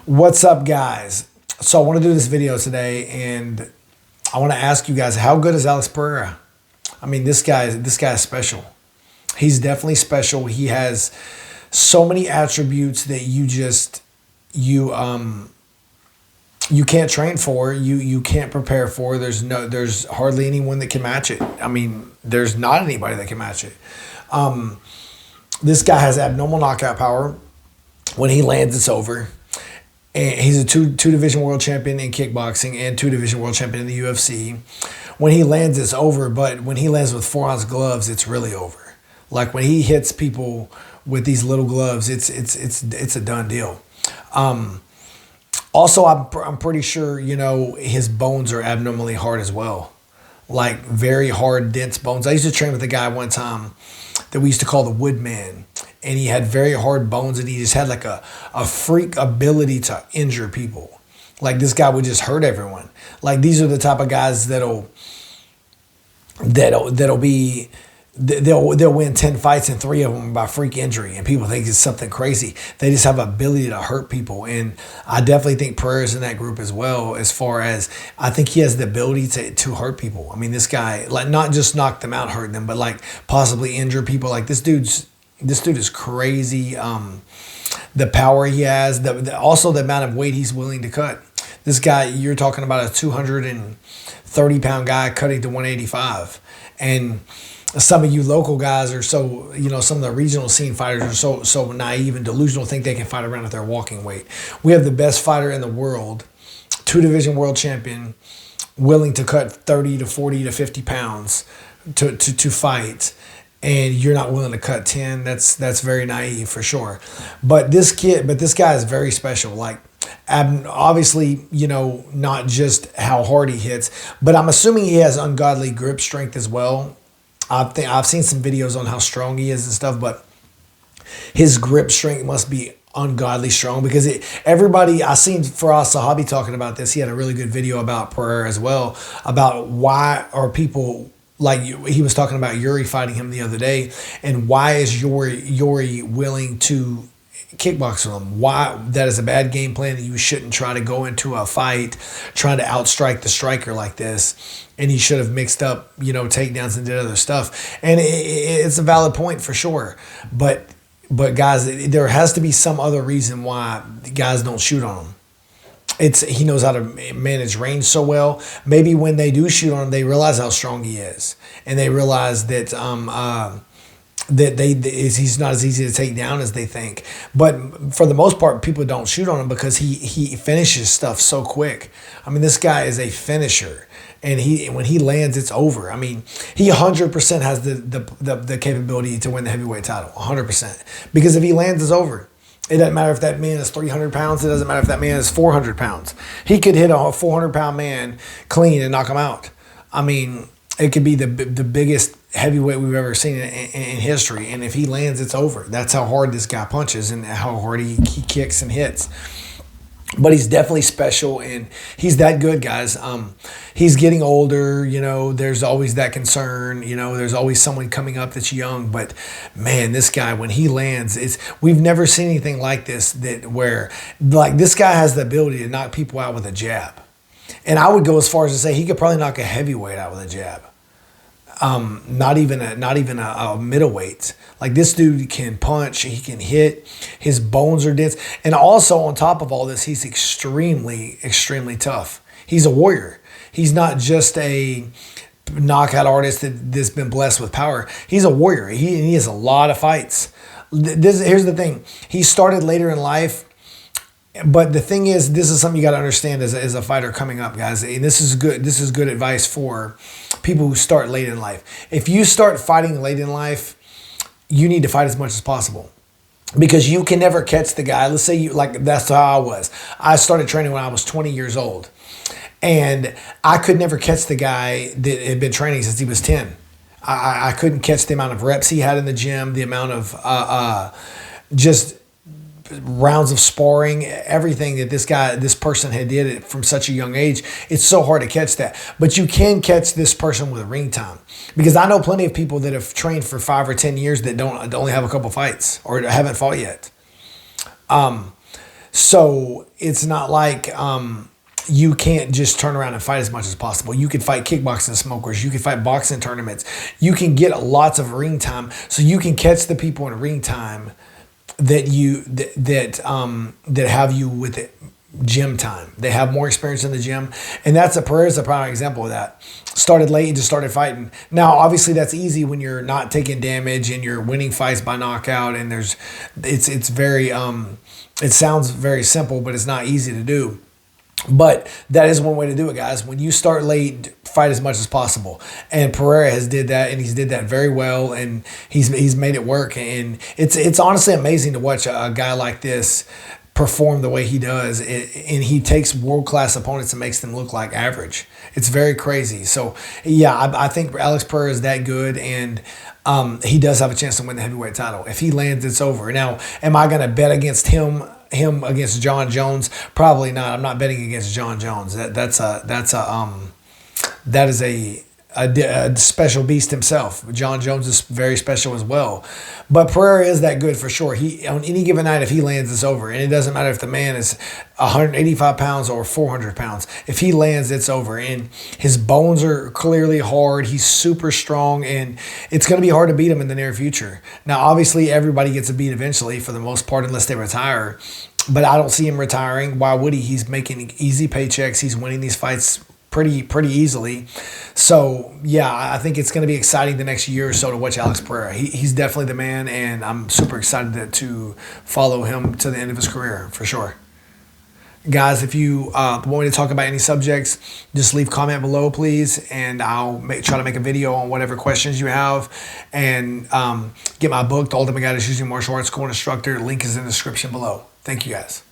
What's up, guys? So I want to do this video today, and I want to ask you guys, how good is Alex Pereira? I mean, this guy is special. He's definitely special. He has so many attributes that you can't train for, you can't prepare for. There's hardly anyone that can match it. I mean, there's not anybody that can match it. This guy has abnormal knockout power. When he lands, it's over. And he's a two division world champion in kickboxing and 2 division world champion in the UFC. When he lands, it's over. But when he lands with 4-ounce gloves, it's really over. Like when he hits people with these little gloves, it's a done deal. Also, I'm pretty sure, his bones are abnormally hard as well. Like very hard, dense bones. I used to train with a guy one time that we used to call the Woodman. And he had very hard bones, and he just had like a freak ability to injure people. Like this guy would just hurt everyone. Like these are the type of guys that'll win 10 fights and 3 of them by freak injury, and people think it's something crazy. They just have ability to hurt people, and I definitely think Pereira's in that group as well. As far as I think he has the ability to hurt people. I mean, this guy, like, not just knock them out, hurt them, but like possibly injure people. Like this dude is crazy. The power he has, also the amount of weight he's willing to cut. This guy, you're talking about a 230-pound guy cutting to 185, and some of you local guys are so, some of the regional scene fighters are so naive and delusional, think they can fight around at their walking weight. We have the best fighter in the world, 2 division world champion, willing to cut 30 to 40 to 50 pounds to fight. And you're not willing to cut 10. That's very naive for sure. But this guy is very special. Like, obviously, not just how hard he hits, but I'm assuming he has ungodly grip strength as well. I've seen some videos on how strong he is and stuff, but his grip strength must be ungodly strong, because I seen Faraz Sahabi talking about this. He had a really good video about Pereira as well, about why are people, like he was talking about Yuri fighting him the other day, and why is Yuri willing to kickbox with him? Why that is a bad game plan, that you shouldn't try to go into a fight trying to outstrike the striker like this, and he should have mixed up takedowns and did other stuff. And it's a valid point for sure, but guys, there has to be some other reason why guys don't shoot on him. He knows how to manage range so well. Maybe when they do shoot on him, they realize how strong he is, and they realize that he's not as easy to take down as they think. But for the most part, people don't shoot on him because he finishes stuff so quick. I mean, this guy is a finisher, and when he lands, it's over. I mean, he 100% has the capability to win the heavyweight title, 100%. Because if he lands, it's over. It doesn't matter if that man is 300 pounds. It doesn't matter if that man is 400 pounds. He could hit a 400-pound man clean and knock him out. I mean, it could be the biggest heavyweight we've ever seen in history. And if he lands, it's over. That's how hard this guy punches and how hard he kicks and hits. But he's definitely special, and he's that good, guys. He's getting older, there's always that concern, there's always someone coming up that's young. But man, this guy, when he lands, we've never seen anything like this, where like this guy has the ability to knock people out with a jab. And I would go as far as to say he could probably knock a heavyweight out with a jab. Not even a middleweight. Like this dude can punch, he can hit, his bones are dense, and also on top of all this, he's extremely, extremely tough. He's a warrior. He's not just a knockout artist that's been blessed with power. He's a warrior. He has a lot of fights. Here's the thing. He started later in life. But the thing is, this is something you got to understand as a fighter coming up, guys. And this is good. This is good advice for people who start late in life. If you start fighting late in life, you need to fight as much as possible, because you can never catch the guy. Let's say that's how I was. I started training when I was 20 years old, and I could never catch the guy that had been training since he was 10. I couldn't catch the amount of reps he had in the gym, the amount of just rounds of sparring, everything that this person had did from such a young age. It's so hard to catch that. But you can catch this person with ring time, because I know plenty of people that have trained for 5 or 10 years that only have a couple fights or haven't fought yet. So it's not like you can't just turn around and fight as much as possible. You could fight kickboxing smokers. You could fight boxing tournaments. You can get lots of ring time, so you can catch the people in ring time that have you with it. Gym time. They have more experience in the gym, and that's Pereira's a prime example of that. Started late and just started fighting. Now, obviously, that's easy when you're not taking damage and you're winning fights by knockout. And it's very it sounds very simple, but it's not easy to do. But that is one way to do it, guys. When you start late, fight as much as possible. And Pereira has did that, and he's did that very well, and he's made it work. And it's honestly amazing to watch a guy like this perform the way he does, and he takes world-class opponents and makes them look like average. It's very crazy. So yeah, I think Alex Pereira is that good, and he does have a chance to win the heavyweight title. If he lands, it's over. Now, am I going to bet against him against John Jones? Probably not. I'm not betting against John Jones. That is a special beast himself. John Jones is very special as well. But Pereira is that good for sure. He, on any given night, if he lands, it's over. And it doesn't matter if the man is 185 pounds or 400 pounds. If he lands, it's over. And his bones are clearly hard. He's super strong, and it's going to be hard to beat him in the near future. Now, obviously, everybody gets a beat eventually for the most part unless they retire. But I don't see him retiring. Why would he? He's making easy paychecks. He's winning these fights pretty easily. So yeah, I think it's going to be exciting the next year or so to watch Alex Pereira. He's definitely the man, and I'm super excited to follow him to the end of his career for sure. Guys, if you want me to talk about any subjects, just leave a comment below, please, and I'll try to make a video on whatever questions you have. And get my book, The Ultimate Guide to Choosing Martial Arts School Instructor. Link is in the description below. Thank you, guys.